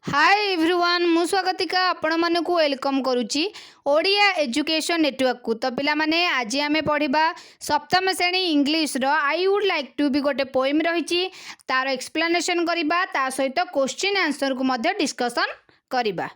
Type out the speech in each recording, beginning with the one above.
Hi everyone मु स्वागतिका आपण मानक वेलकम करुच्ची ओडिया एजुकेशन नेटवर्क को। तो पिला माने आज आम पढ़ा सप्तम श्रेणी इंग्लिश रो I would like to be गोटे पोएम रही तार एक्सप्लेनेशन करबा ता सहित क्वेश्चन आंसर को मध्य डिस्कशन करबा।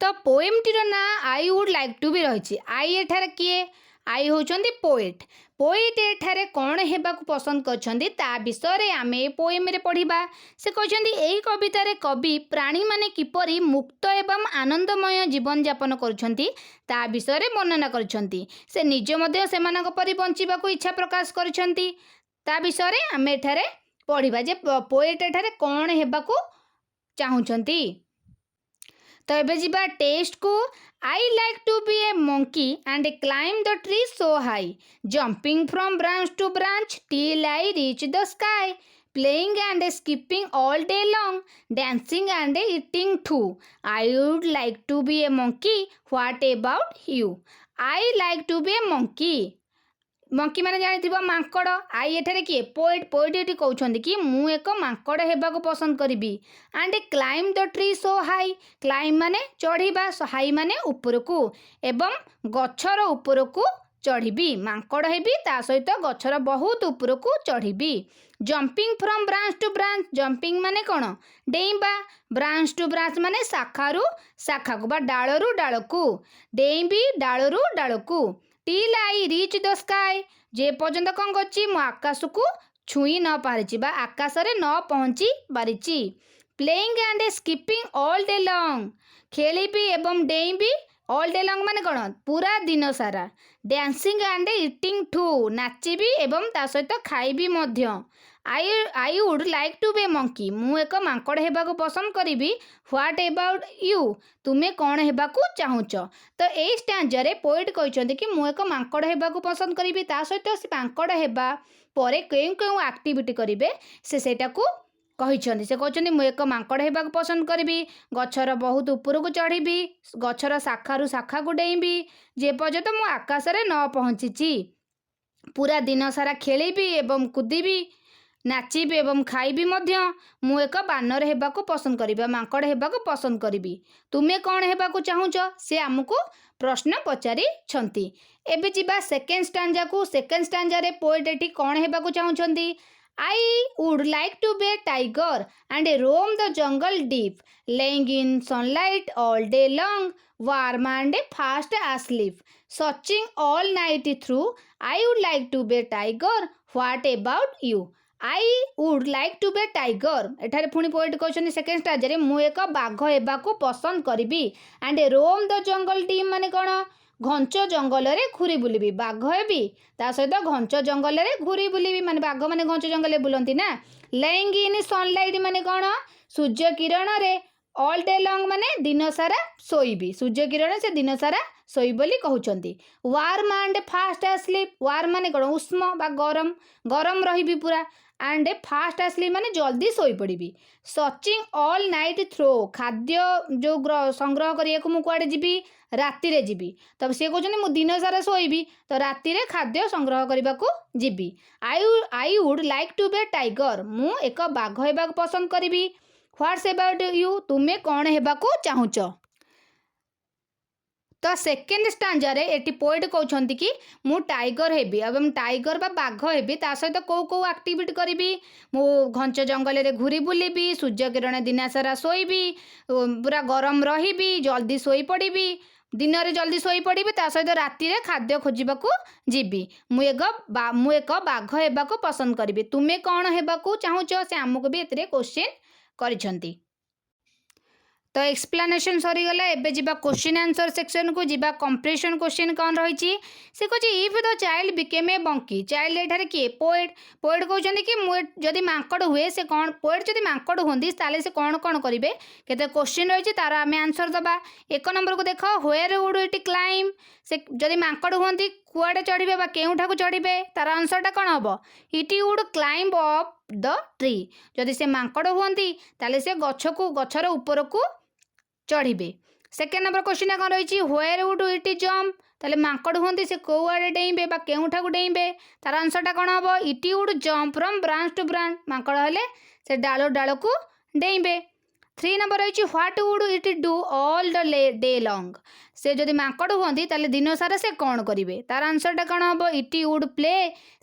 तो पोएम टीर ना I would like to be रही। आई एठार किए आई होचंदी पोएट। पोएट एठारे कौन हेबाकु पसंद करछंदी ता विषय आम ए पोएम रे पढ़िबा। से कहछंदी एई कवितारे कवि प्राणी माने किपरि मुक्त एवं आनंदमय जीवन यापन करछंती ता विषय रे वर्णना करछंती। से निज मध्य सेमानक परि बंचिबाकु इच्छा प्रकाश करछंती ता विषय रे आम एठारे पढ़िबा जे पोएट एठारे कौन हेबाकु चाहुछंती। तो एबे जिबा टेस्ट को। I like to be a monkey and climb the tree so high, jumping from branch to branch till I reach the sky, playing and skipping all day long, dancing and eating too. I would like to be a monkey. What about you? I like to be a monkey. Monkey माने जानिथिबो मांकड़। आई एठारे किए poet. Poet एठी कहउछंदी कि मु एक मांकड़ हेबाको पसंद करिबी। And climb the tree so high. Climb माने चढ़ीबा, हाई माने उपरकू, एवं गछर उपरकू चढ़ीबी। मांकड़ हेबी ता सहित गछर बहुत उपरकू चढ़ीबी। Jumping from branch to branch. Jumping माने कोन डेइबा। ब्रांच टू ब्रांच माने शाखारु शाखाकू बा डाळरू डाळकू। डेइबी डाळरू डाळकू। Till I reach the sky. जे पर्यंत कौन करछि मु आकाश को छुई न पारिछि बा आकाश रे न पहुंची पारिछि। Playing and skipping all day long. खेलिबी एवं डेइबी ऑल डे लॉन्ग माने कोन पूरा दिन सारा। Dancing and eating too. नाचिबी एवं ता सहित खाइबी मध्य। I would like to be a monkey. मु एक मांकड़ हेबाकू पसंद करिबी। What about you? तुमे कौन हेबाकू चाहुच? तो एई स्टैंजा रे पोएट कहछन्ती कि मु एक मांकड़ हेबाकू पसंद करिबी ता सहित से मांकड़ हेबा परे केउ केउ एक्टिविटी करिवे से सेटाकू कहछन्ती। से कहछन्ती मु एक मांकड़ हेबाकू पसंद करिबी। गछर बहुत उपरकू चढ़ीबी। गछर शाखारु शाखाकू डेइबी जे पर्यंत मु आकाश रे न पहुंचिछि। पूरा दिन सारा खेलिबी एवं कुदिबी, नाचिबी एवं खाइबी मध्य। मु एक बानर हेबाकू पसंद करिबा, मांकड़ हेबाकू पसंद करिबी। तुमे कौन हेबाकू चाहुच? से आमको प्रश्न पचारि छंती। एबे जिबा सेकेंड स्टैंजा को। सेकेंड स्टैंजा रे पोएट एठी कौन हेबाकू चाहुछंती? I would like to be a tiger and roam the jungle deep, laying in sunlight all day long, warm and fast asleep, searching all night through. I would like to be a tiger. What about you? I would like to be a tiger. एठारे पुणी poet कहछन्ती second stage रे मु एक बाघ हेबाकू पसंद करिबी। And roam the jungle टीम माने कोन घंच जंगल रे घुरी बुलिबी। बाघ हेबी ता सहित घंच जंगल रे घुरी बुलिबी माने बाघ माने घंच जंगल रे बुलंती ना। लेइंग इन सनलाइट माने कोन सूर्य किरण रे। ऑल डे लॉन्ग माने दिन सारा सोईबी। सूर्य किरण से दिन सारा सोई बोली कहउछंती। Warm and fast sleep. Warm माने कोन उष्म बा गरम, गरम रहिबी पूरा। एंड फास्ट स्लीप माने जल्दी सोई पड़िबी। Searching all night through. खाद्य जो संग्रह करिया मु कुआडे जीबी राति रे जीबी। तब से कहछन्ती मु दिन सारा सोईबी तो राति रे खाद्य संग्रह करबाकू जीबी। I would like to be a tiger. मु एक बाघ हेबाकू पसंद करिबी। What's about you? तुमे कौन हेबाकू चाहुच? तो सेकेंड स्टांजा रे एटी पोएट कहउछंती कि मु टाइगर हेबी एवं टाइगर बा बाघ हेबी ता सहित को एक्टिविटी करिबी। मु घंच जंगल रे घुरी बुलिबी, सूर्य किरण दिन सारा सोईबी, पूरा गरम रहिबी, जल्दी सोई पड़िबी। दिन रे जल्दी सोई पड़िबी ता सहित राति रे खाद्य खोजिबाकू जीबी। मु एक बाघ हेबाकू पसंद करिबी। तुमे कौन हेबाकू चाहुच? से हमको भी एतरे क्वेश्चन करिसंती। तो एक्सप्लेनेशन सरीगला। एबे जिबा क्वेश्चन आंसर सेक्शन को जिबा कंप्लीशन क्वेश्चन कौन रही से कहछि if the child became a monkey. Child एठारे किए पोएट। पोएट कहउछन्ती कि मु जदि मांकड़ हुए से कौन पोएट जदि मांकड़ हुंदी ताले से कौन कौन करिवे केते क्वेश्चन रही तार आमे आंसर दबा। एक नंबर को देख व्हेयर वुड इट क्लाइम। से जदि मांकड़ हुंदी कुआडे चढ़िबे बा केउठाकू चढ़िबे तार आंसरटा कौन हबो? It would climb up the tree. जदि से मांकड़ हुंदी ताले से गछर उपरकू चढ़िबे। सेकेंड नंबर क्वेश्चन कौन रही व्हेयर वुड इट जंप। ताले मांकड़ हुंदी से को आड़े डेइबे बा केउठाकू डेइबे तार आंसरटा कौन हबो? It would jump from branch to branch. मांकड़ हेले से डाल डाल को डेइबे। थ्री नंबर रही what would it do all the day long से जदि माकड़ हुंती ताले दिन सारा से कौन करेंगे तार आंसरटा कौन हम it would play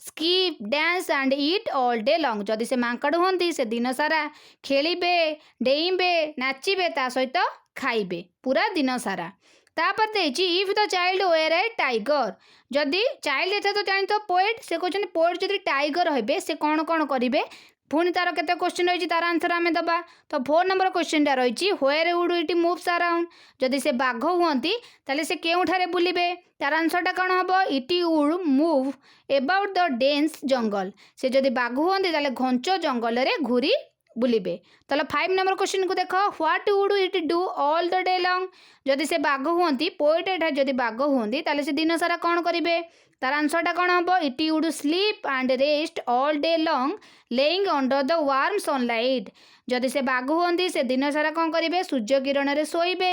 skip dance and eat all day long जदि से माकड़ हुंती से दिन सारा खेलिबे डेइबे नाचिबे ता सहित खाइबे पूरा दिन सारा तापर देछि if the child were a tiger जदि चाइल्ड एथे तो जानि तो पोएट से कहछन पोएट जदि टाइगर हेबे से कौन कौन करिवे पुणी तार केते क्वेश्चन रही तार आंसर आम दबा तो 4 नंबर क्वेश्चन टा रही where would it moves around जदि से बाघ हुंती ताले से केउठारे बुलिबे तार आंसरटा कौन हम it would move about the dense jungle से जदि बाघ हुंती ताले घंच जंगल रे घूरी बुलिबे ताले 5 नंबर क्वेश्चन को देख what would it do all the day long जदि से बाघ हुंती पोएट एठा जदि बाघ हुंती ताले से दिन सारा कौन करिवे तार आंसरटा कौन हम it would sleep and rest all day long laying under the warm sunlight जदि से बाघ हुंती से दिन सारा कौन करिवे सूर्य किरण रे सोइबे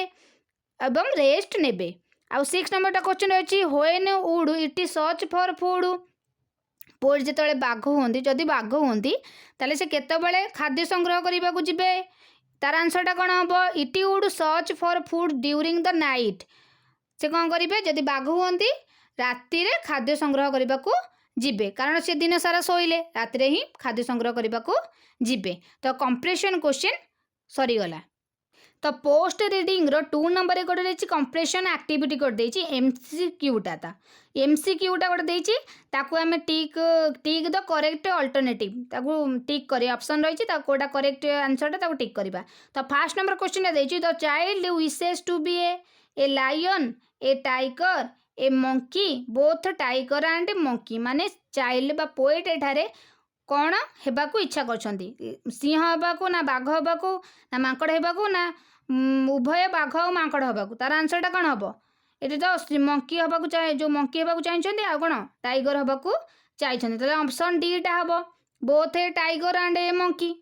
एवं रेस्ट नेबे आ 6 नंबर क्वेश्चन रही when would it search for food poet जिते बाघ हुंती जदि बाघ हुंती ताले से केतबेले खाद्य संग्रह करने को जिबे तार आंसरटा कौन हम it would search for food during the night से कौन करेंगे जदि बाघ हुंती राति रे खाद्य संग्रह करने को जिबे कारण से दिन सारा शोइले राति ही खाद्य संग्रह करने को जिबे तो कंप्रेशन क्वेश्चन सरीगला तो पोस्ट रीडिंग रो 2 नंबर एक गोटे रही कंप्रेशन एक्टिविटी कर देछि एमसीक्यूटा ता एमसीक्यूटा गोटे देछि ताकू आमे टिक द करेक्ट अल्टरनेटिव ताकू टिक करी ऑप्शन रही कोटा करेक्ट आंसरटा ताकू टिक करबा तो फर्स्ट नंबर क्वेश्चन देछि the child wishes to be a lion a tiger a monkey both tiger and monkey माने चाइल्ड बा पोएट एठारे कौन हेबाकू इच्छा करछंती सिंह हेबाकू ना बाघ हेबाकू ना मांकड़ हेबाकू ना उभय बाघ और मांकड़ हेबाकू तार आंसरटा कौन हम ये तो मंकी हेबाकू चाहे जो मंकी हेबाकू चाहिए आ कौन टाइगर हेबाकू चाहिए ऑप्शन डी टा हम both a tiger and a monkey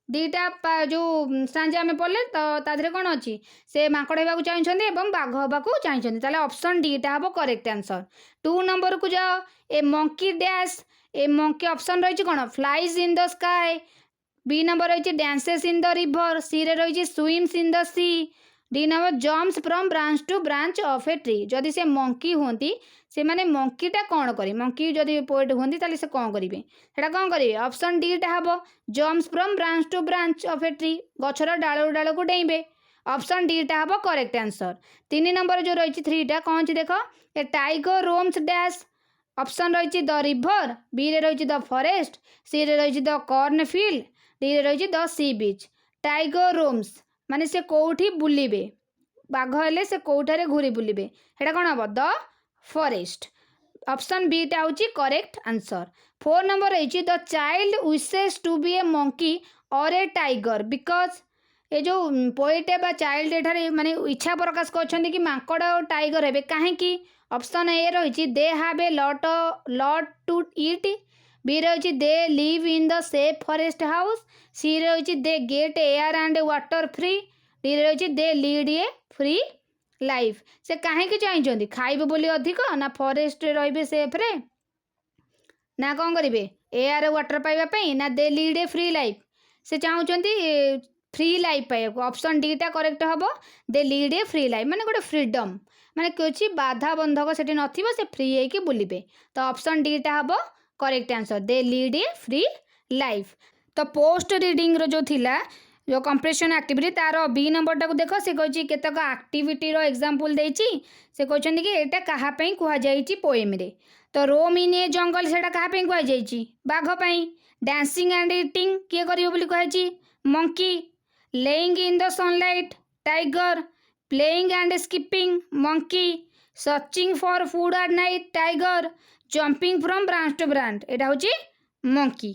दीटा जो सांजे आम पढ़ले तो ताधे कौन अच्छी से माकड़ होगा चाहिए बाघ होगा चाहिए ऑप्शन डी टा हम करेक्ट आंसर 2 नंबर को जाओ a monkey dash a monkey option रही कौन flies in the sky B number रही dances in the river C रे रही swims in the sea D number jumps from branch to branch of a tree जदि से monkey होती से माने मंकीटा कौन करे मंकी जदि पोएट होती ताले से कौन करेंगे सेटा कौन करेंगे ऑप्शन डी टा हम jumps from branch to branch of a tree गछर डाल डाल को डेइबे ऑप्शन डी टा हम करेक्ट आंसर 3 नंबर जो रही 3 टा कौन अच्छी देख ए टाइगर रोम्स डैश ऑप्शन रही द रिवर बी रे रही द फॉरेस्ट सी रे रही द कॉर्न फील्ड डी रे रही the sea beach tiger roams माने से कोठी बुलिबे बाघ हेले से कोठारे घूरी बुलिबे हेटा कौन हम द फॉरेस्ट ऑप्शन बी टा होची करेक्ट आंसर 4 नंबर रही the child wishes to be a monkey और ए टाइगर बिकॉज ये जो पोएट बा चाइल्ड एठारे माने इच्छा प्रकाश करछन्ती कि मांकड़ और टाइगर हेबे काहेकि ऑप्शन ए रही they have a lot to eat B रही they live in the safe forest house C रही they get air and water free D रही they lead a free life से कहीं चाहिए खाइबे बोली अधिक ना फॉरेस्ट रे सेफ रे ना कौन करेंगे एयर वाटर पाइबापी ना दे लीड ए फ्री लाइफ से चाहूँगी फ्री लाइफ पाइबा ऑप्शन डी टा करेक्ट हम दे लीड ए फ्री लाइफ माने गोटे फ्रीडम माने किसी बाधा बंधक से नथिबो से फ्री होइके बुलिबे तो ऑप्शन डी टा हम correct answer they lead a free life तो पोस्ट रीडिंग रो जो थिला जो कंप्रेशन एक्टिविटी तार बी नंबर टाक देख से कही केतक एक्टिविटी रो एग्जांपल देछि से कहछन्ती कि एटा कहा पई कुहा जाईछि पोएम रे तो रोम इन ए जंगल सेटा कहा पई कुहा जाईछि बाघ पई डांसिंग एंड ईटिंग के करियो बोली कहछि monkey lying in the sunlight tiger playing and skipping monkey searching for food at night tiger jumping from branch to branch एटा होछि मंकी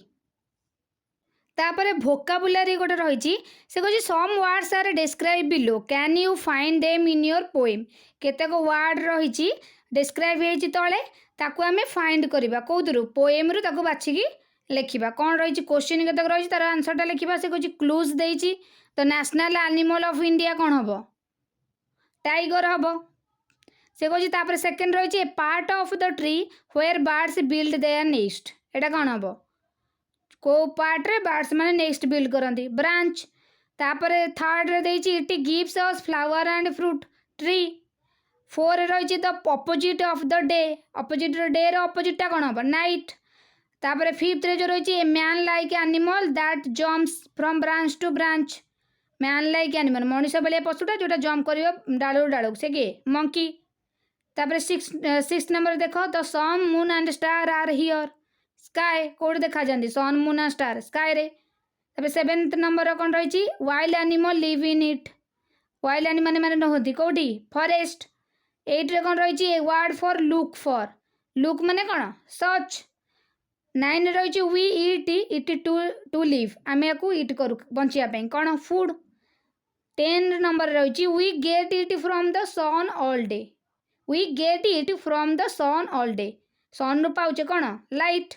तापर भोकाबुलारी गोटे रही से कह some words are describe below can you find them in your poem केतेक word रही describe होती तले ताकू आम फाइंड करवा कौर पोएम रु ताकू बाछिकी लिखा कौन रही क्वेश्चन केतक रही तार आंसरटा लिखा से कह क्लूज देती तो नेशनल एनिमल ऑफ इंडिया कौन हम टाइगर हम से कह सेकेंड रही a part of the tree where birds build their nest एटा कौन हम को पार्ट रे बर्ड्स माने नेक्स्ट बिल्ड करती ब्रांच तापर थर्ड रे देइछि it gives us flower and fruit tree. 4 रही the opposite of the day, opposite day रो अपोजिटा कौन हम नाइट। तापर 5th रे जो रही a man like animal that jumps from branch to branch. Man like animal Manish भाया पशुटा जोटा जम्प कर डालू डालू से किए मंकी। तापर 6th नंबर देख the sun moon and star are here sky कौट देखा जाती sun moon and star sky रे। तापर 7th नंबर कौन रही wild animal live in it, wild animal मैंने नहती कौटी फॉरेस्ट। 8 रे कौन रही ए वर्ड फॉर लुक माने कौन सर्च। 9 रही वी इट टू लिव आम या इट करूँ बचापी कौन फूड। 10 नंबर रही we get it from the sun all day, we get it from the sun all day sun रु पाचे कौन लाइट।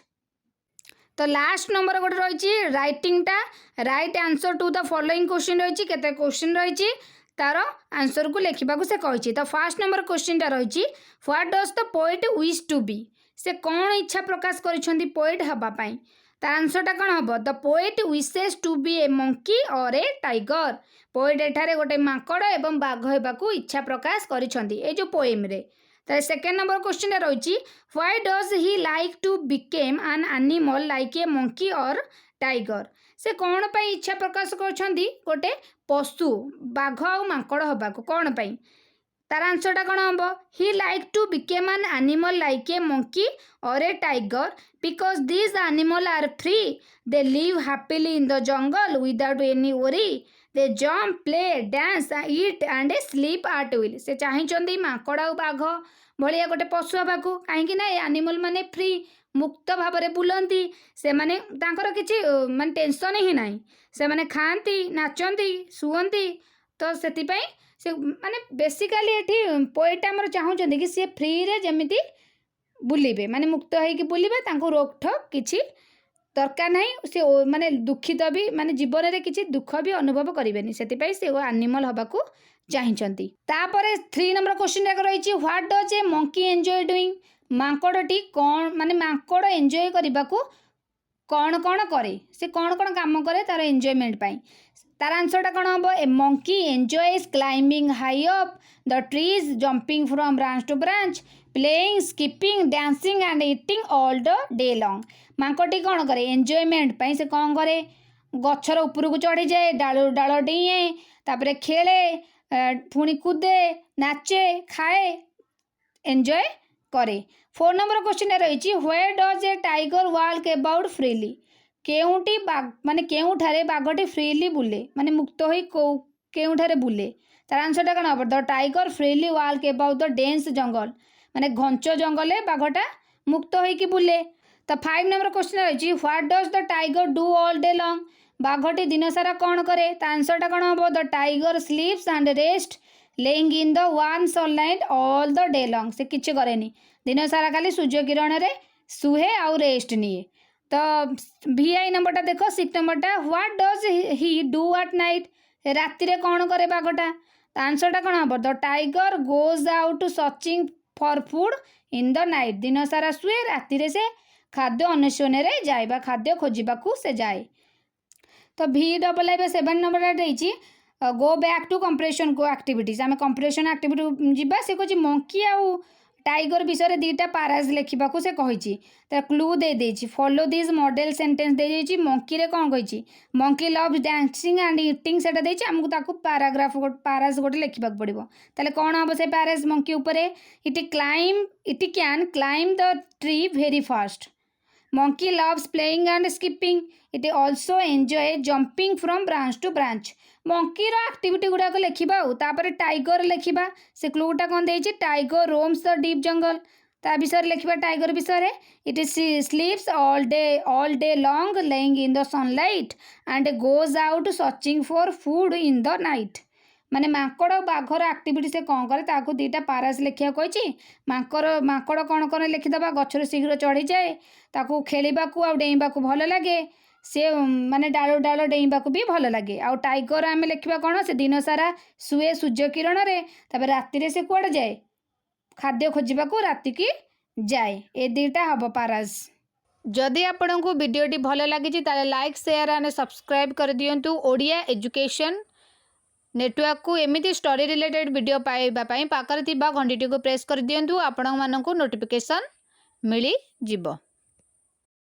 तो लास्ट नंबर गोटे रही राइटिंगटा right answer to the following question रही केते क्वेश्चन रही तार आंसर को लिखा से कही। तो फर्स्ट नंबर क्वेश्चन रही what does the poet wish to be, से कौन इच्छा प्रकाश कर पोएट हवापाई। तार आंसरटा कौन हम the poet wishes to be a monkey और ए टाइगर। पोएट एठारे गोटे माकड़ एवं बाघ होबाकू इच्छा प्रकाश करिसेंती जो पोएम रे। तार सेकेंड नंबर क्वेश्चन रही why does he like to became an animal like a monkey और टाइगर, से कौन पाई इच्छा प्रकाश करछंती गोटे पशु बाघ आ माकड़ हबाकू कौन पाई। तार आंसरटा कौन हम he like to became an animal like a monkey और a tiger because this animal are free, they live happily in the jungle without any worry, they jump play dance eat and sleep at will. से चाहिए माकड़ आ बाघ भाया गोटे पशु हवाकू कहीं animal माने free मुक्त भाव में बुलती से माने तांकर किछि माने टेंशन ही नहीं, से माने खाती नाचती शुअती। तो से माने बेसिकाली ये पोएट आमर चाहूँगी कि सी फ्री रे जमिति बुलिबे माने मुक्त होइकि बुलिबे तांको रोकठोक किछि दरकार नहीं, से माने दुखित भी माने जीवन में किछि दुख भी अनुभव करेनि से एनिमल हवाकू चाहिंचंती। तापरे 3 नंबर क्वेश्चन रही what does a monkey enjoy doing, मांकड़टी कौन माने मांकड़ एंजॉय करने को कौन कौन करे, से कौन कौन काम करे तार एंजॉयमेंट पाई। तार आंसरटा कौन हम a monkey enjoys climbing high up the trees jumping from branch to branch playing skipping dancing and eating all the day long. मांकड़टी कौन करे एंजॉयमेंट पाई से कौन करे गछर उपरକୁ चढ़ी जाए डाल डाल डिए तापरे खेले पुणी कूदे नाचे खाए एंजॉय करे। 4 नंबर क्वेश्चन रही where does a tiger walk about freely, केउटी माने केउठारे बाघटी फ्रीली बुले माने मुक्त होई केउठारे बुले। तार आंसरटा कौन हम the tiger freely walk about the dense jungle माने घंच जंगल बाघटा मुक्त होइकी बुले। तो 5 नंबर क्वेश्चन रही what does the tiger do all day long, बाघटी दिन सारा कौन करे। तो आंसरटा कौन हम the tiger sleeps and rest lying in the warm sunlight all the day long, से किछि करेनी दिन सारा खाली सूर्य किरण रे सुहे आउ रेस्ट निए। तो VI नंबरटा देख 6 नंबरटा what does he do at night, राति रे कौन करे बाघटा। तो आंसरटा कौन हम the tiger goes out searching for food in the night, दिन सारा शुए राति रे से खाद्य अन्वेषण रे जाए खाद्य खोजवाकू से जाए। तो VII 7 नंबर रही गो बैक टू कंप्रेशन को एक्टिविटीज आम कंप्रेशन एक्टिविटी जीवा से कह मंकी आउ टाइगर विषय 2टा पाराज लिखा से कही क्लू दे देछि फॉलो दिस मॉडल सेंटेंस दे देछि मंकी रे कौन कही monkey loves dancing and eating सेटा देछि हमको ताकू पैराग्राफ पाराज गोटे लिखा पड़ो ताले कौन हम से पाराज मंकी उपरे it can climb the tree very fast, monkey loves playing and skipping, it also enjoy jumping from branch to branch। monkey रो एक्टिविटी गुड़ाक लिखा तापर टाइगर लिखा से क्लूटा कौन देछि tiger roams the deep jungle ता विषय लिखा टाइगर विषय it sleeps all day long lying in the sunlight and goes out searching for food in the night. माने माकड़ और बाघर एक्टिविटी से कौन करे ताकू 2टा पारास लिखा कही माकड़ कौन कौन लिखिदबा गछर शीघ्र चढ़ी जाए ताकू खेलिबाकू आ डेइबाकू भल लगे से माने डाल डाल डेइबाकू भी भल लगे। आ टाइगर आम लिखा कौन से दिन सारा शुए सूर्य किरण रे तापर राति रे से कुआड़े जाए खाद्य खोजवाकू राति की जाए। ए 2टा हम पारास। जदि आपंक भिडटी भल लगी लाइक शेयर एंड सब्सक्राइब कर दिंतु ओडिया एजुकेशन नेटवर्क को एमती स्टडी रिलेटेड वीडियो पाइबापी पाखर घंटी को प्रेस कर दिंतु आपण मानक नोटिफिकेशन मिल जिवो।